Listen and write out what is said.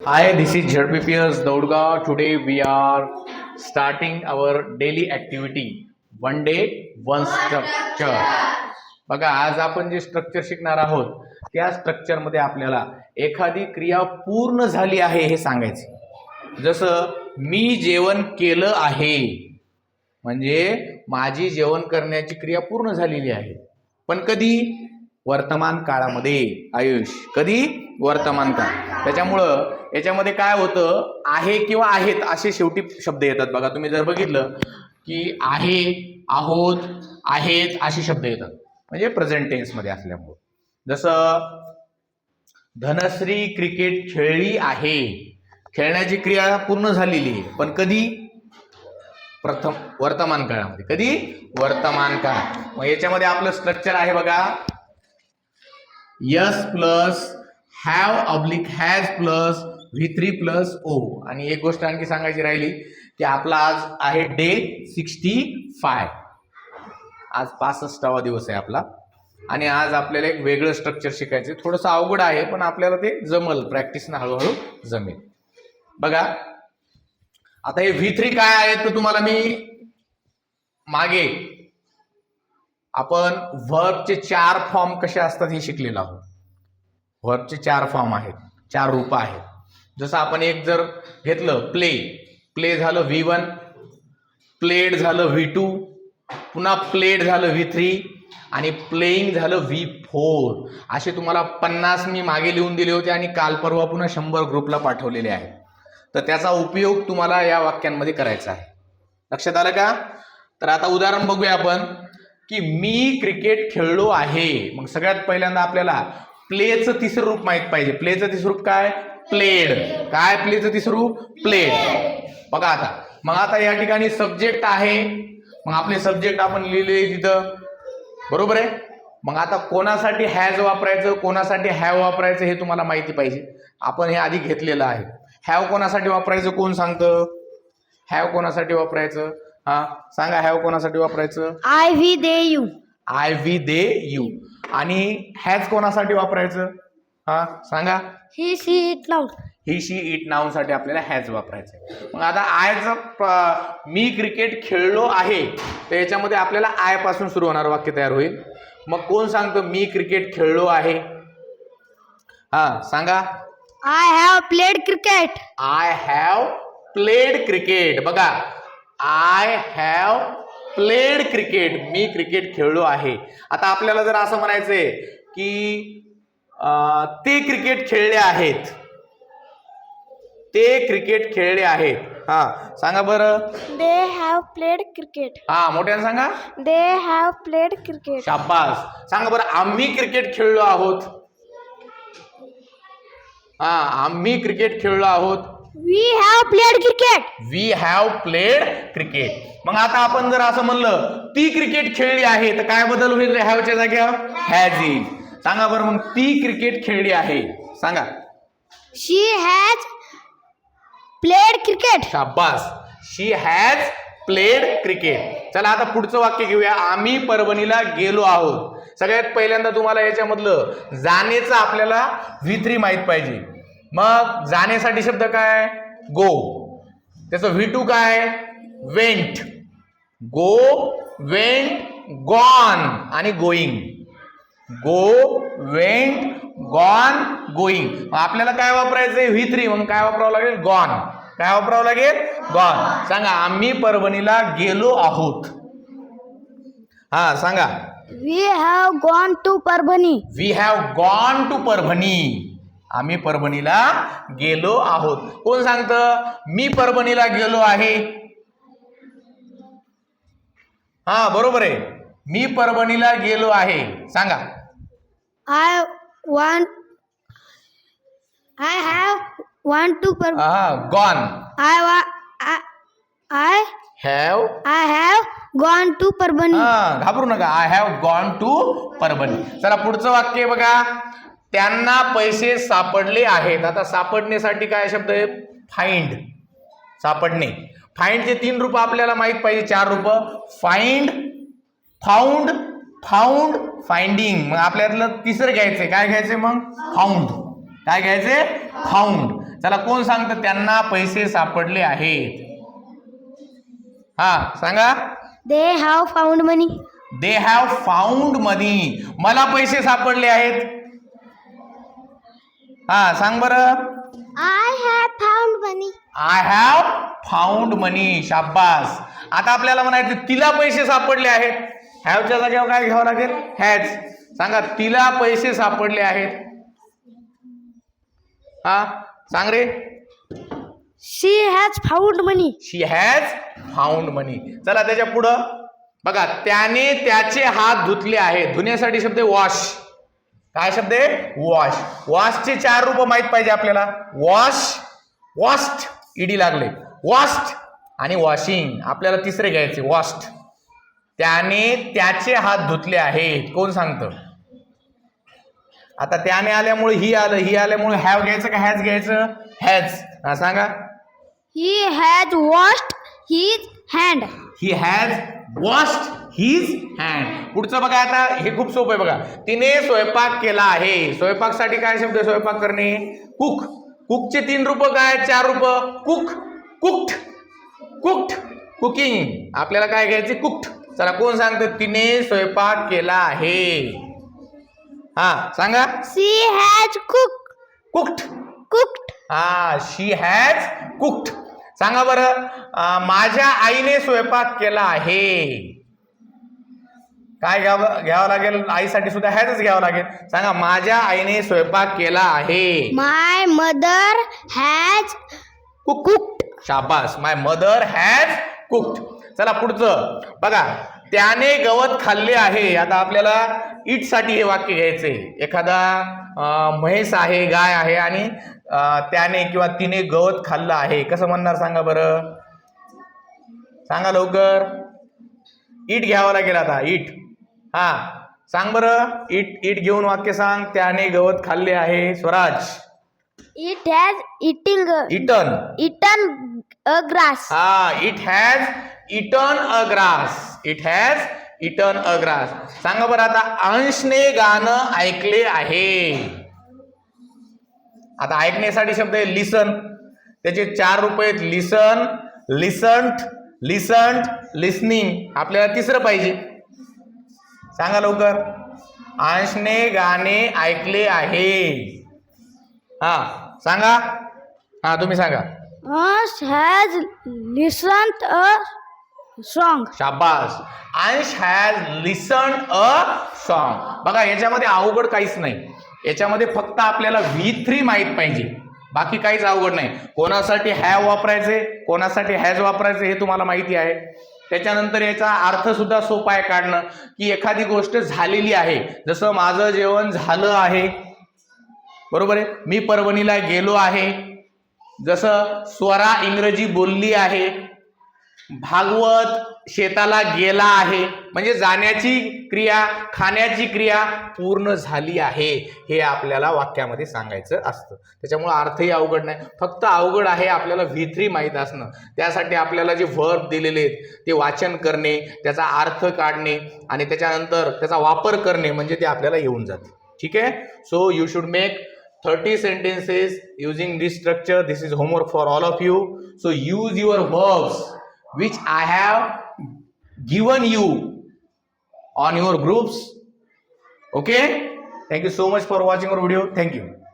Hi, this is ZPPS Daudga. Today we are starting our daily activity. One day, one structure. बघा आज आपण जे structure शिकणार आहोत त्या स्ट्रक्चरमध्ये आपल्याला एखादी क्रिया पूर्ण झाली आहे हे सांगायचं. जसं मी जेवण केलं आहे म्हणजे माझी जेवण करण्याची क्रिया पूर्ण झालेली आहे. पण कधी? वर्तमान काळामध्ये. आयुष कधी? वर्तमान काळ. त्याच्यामुळं याच्यामध्ये काय होतं, आहे किंवा आहेत असे शेवटी शब्द येतात. बघा तुम्ही जर बघितलं की आहे, आहोत, आहेत असे शब्द येतात म्हणजे प्रेझेंट टेन्स मध्ये असल्यामुळे. जसं धनश्री क्रिकेट खेळली आहे, खेळण्याची क्रिया पूर्ण झालेली आहे. पण कधी? वर्तमान काळामध्ये. कधी? वर्तमान काळ. मग याच्यामध्ये आपलं स्ट्रक्चर आहे बघा, S plus have oblique has plus V3 plus O. आणि एक गोष्ट आणखी सांगायची राहिली की आपला आज आहे डे 65. आज 65वा दिवस आहे आपला आणि आज आपल्याला एक वेगळं स्ट्रक्चर शिकायचं. थोडंसं अवघड आहे पण आपल्याला ते जमल, प्रॅक्टिसनं हळूहळू जमेल. बघा आता हे V3 काय आहे तर तुम्हाला मी मागे आपण व्हर्बचे 4 फॉर्म कसे असतात हे शिकलेलो आहोत. व्हर्बचे 4 फॉर्म आहेत, 4 रूप आहेत. जसं आपण एक जर घेतलं प्ले, प्ले झालं V1, प्लेड झालं V2, पुन्हा प्लेड झालं V3 आणि प्लेइंग झालं V4. असे तुम्हाला 50 मी मागे लिहून दिले होते आणि काल परवा पुन्हा 100 ग्रुपला पाठवलेले आहेत. तर त्याचा उपयोग तुम्हाला या वाक्यांमध्ये करायचा आहे. लक्षात आलं का? तर आता उदाहरण बघूया आपण की मी क्रिकेट खेळलो आहे. मग सगळ्यात पहिल्यांदा आपल्याला प्लेचं तिसरं रूप माहित पाहिजे. प्लेचं तिसरं रूप काय? प्लेड. काय प्लेचं तिसरं रूप? प्लेड. बघा आता मग आता या ठिकाणी सब्जेक्ट आहे, मग आपले सब्जेक्ट आपण लिहिले तिथं, बरोबर आहे. मग आता कोणासाठी हॅज वापरायचं, कोणासाठी हॅव वापरायचं हे तुम्हाला माहिती पाहिजे. आपण हे आधी घेतलेलं आहे. हॅव कोणासाठी वापरायचं कोण सांगतं? हॅव कोणासाठी वापरायचं? हा सांगा, हॅव कोणासाठी वापरायचं? I we they you. I we they you. आणि हॅज कोणासाठी वापरायचं? हा सांगा. He she it noun. He she it noun साठी आपल्याला हॅज वापरायचं. मग आता आयचं मी क्रिकेट खेळलो आहे तर याच्यामध्ये आपल्याला आय पासून सुरू होणार वाक्य तयार होईल. मग कोण सांगतो मी क्रिकेट खेळलो आहे? हा सांगा. I have played cricket. I have played cricket. बघा आय हॅव प्लेड क्रिकेट, मी क्रिकेट खेळलो आहे. आता आपल्याला जर असं म्हणायचंय की ते क्रिकेट खेळले आहेत, ते क्रिकेट खेळले आहेत. हा सांगा बरं. They have played cricket. हा मोठ्याने सांगा. They have played cricket. शाबास. सांगा बरं आम्ही क्रिकेट खेळलो आहोत. हा आम्ही क्रिकेट खेळलो आहोत. We have played cricket. We have played cricket. मग आता आपण जर असं म्हणलं ती क्रिकेट खेळली आहे तर काय बदल होईल? हॅवच्या जागेवर हॅज येईल. सांगा बरं मग ती क्रिकेट खेळली आहे. सांगा. शी हॅज प्लेड क्रिकेट. शाबास. शी हॅज प्लेड क्रिकेट. चला आता पुढचं वाक्य घेऊया. आम्ही परभणीला गेलो आहोत. सगळ्यात पहिल्यांदा तुम्हाला याच्यामधलं जाण्याचं आपल्याला V3 माहित पाहिजे. मग जाण्यासाठी शब्द काय? गो. त्याचं V2 काय? वेंट. गो, वेंट, गॉन आणि गोईंग. गो, वेंट, गॉन, गोईंग. आपल्याला काय वापरायचंय? V3. मग काय वापरावं लागेल? गॉन. काय वापरावं लागेल? गॉन. सांगा आम्ही परभणीला गेलो आहोत. हा सांगा. We have gone to Parbhani. We have gone to Parbhani. आम्ही परभणीला गेलो आहोत. कोण सांगतं? मी परभणीला गेलो आहे. हा बरोबर आहे, मी परभणीला गेलो आहे. सांगा. I have want to Parbhani. हा gone. I have gone to Parbhani. हा घाबरू नका. I have gone to Parbhani. चला पुढचं वाक्य बघा. त्यांना पैसे सापडले आहेत. आता सापडण्यासाठी काय शब्द आहे? फाइंड. सापडणे. फाइंडचे 3 रूप आपल्याला माहित पाहिजे. 4 रूप. Find, found, found, finding. मग आपल्यातलं तिसरं घ्यायचंय. काय घ्यायचंय मग? फाउंड. काय घ्यायचंय? फाउंड. चला कोण सांगतं त्यांना पैसे सापडले आहेत? हा सांगा. They have found money. They have found money. मला पैसे सापडले आहेत. हा सांग बरं. I have found money. I have found money. शाबास. आता आपल्याला म्हणायचं तिला पैसे सापडले आहेत. हॅवच्या जागेवर काय घ्यावं लागेल? हॅज. सांगा तिला पैसे सापडले आहेत. हा सांग रे. She has found money. She has found money. चला त्याच्या पुढं बघा. त्याने त्याचे हात धुतले आहेत. धुण्यासाठी शब्द वॉश. काय शब्द आहे? वॉश. वॉशचे 4 रूप माहित पाहिजे आपल्याला. वॉश, वॉश्ड, ईडी लागले. वॉश्ड आणि वॉशिंग. आपल्याला तिसरे घ्यायचे वॉश्ड. त्याने त्याचे हात धुतले आहेत. कोण सांगतं? आता त्याने आल्यामुळे ही आलं, ही आल्यामुळे हॅव घ्यायचं का हॅज घ्यायचं? हॅज. हा सांगा. He has washed his hand. He has washed his hand. पुढचं बघा. आता हे खूप सोपं आहे बघा. तिने स्वयंपाक केला आहे. स्वयंपाकसाठी काय शब्द आहे? स्वयंपाक करणे. कुक. कुकचे 3 रूप काय? 4 रूप. Cook, cooked, cooked, cooking. आपल्याला काय घ्यायचे? कुक्ड. चला कोण सांगतं तिने स्वयंपाक केला आहे? हा सांगा. She has cooked. Cooked. Cooked. हा शी हॅज कुक्ड. सांगा बरं. माझ्या आईने स्वयंपाक केला आहे. काय घ्यावं लागेल? आईसाठी सुद्धा हॅजच घ्यावं लागेल. सांगा माझ्या आईने स्वयंपाक केला आहे. My mother has cooked. शाबास. माय मदर हॅज कुक्ड. चला पुढचं बघा. त्याने गवत खाल्ले आहे. आता आपल्याला इट साठी हे वाक्य घ्यायचे. एखादा म्हैस आहे, गाय आहे आणि त्याने किंवा तिने गवत खाल्लं आहे. कसं म्हणणार सांगा बरं. सांगा लवकर. इट घ्यावं लागेल आता. इट. हा सांग बरं. इट. इट घेऊन वाक्य सांग. त्याने गवत खाल्ले आहे. Swaraj. It has eaten a grass. हा it has eaten a grass. It has eaten a grass. सांगा बरं आता. अंशने गाणं ऐकले आहे. आता ऐकण्यासाठी शब्द आहे लिसन. त्याचे 4 रूप आहेत. लिसन, लिसन्ड, लिसन्ड, लिसनिंग. आपल्याला तिसरं पाहिजे. सांगा लवकर. अंशने गाणे ऐकले आहे. हा सांगा. हा तुम्ही सांगा. Us has listened a song. शाबास. अंश हॅज लिसन्ड अ सॉन्ग. बघा याच्यामध्ये अवघड काहीच नाही. याच्यामध्ये फक्त आपल्याला V3 माहित पाहिजे. बाकी काहीच अवघड नाही. कोणासाठी हॅव वापरायचे, कोणासाठी हॅज वापरायचे हे तुम्हाला माहिती आहे. त्याच्यानंतर याचा अर्थ सुद्धा सोपा आहे काढणं. की एखादी गोष्ट झालेली आहे. जसं माझं जेवण झालं आहे. बरोबर आहे. मी परभणीला गेलो आहे. जसं स्वरा इंग्रजी बोलली आहे. भागवत शेताला गेला आहे. म्हणजे जाण्याची क्रिया, खाण्याची क्रिया पूर्ण झाली आहे. हे आपल्याला वाक्यामध्ये सांगायचं असतं. त्याच्यामुळे अर्थही अवघड नाही. फक्त अवघड आहे आपल्याला V3 माहीत असणं. त्यासाठी आपल्याला जे वर्ब दिलेले आहेत ते वाचन करणे, त्याचा अर्थ काढणे आणि त्याच्यानंतर त्याचा वापर करणे म्हणजे ते आपल्याला येऊन जाते. ठीक आहे. So you should make 30 sentences using this structure. This is homework for all of you. So use your verbs which I have given you on your groups. Okay. Thank you so much for watching our video. Thank you.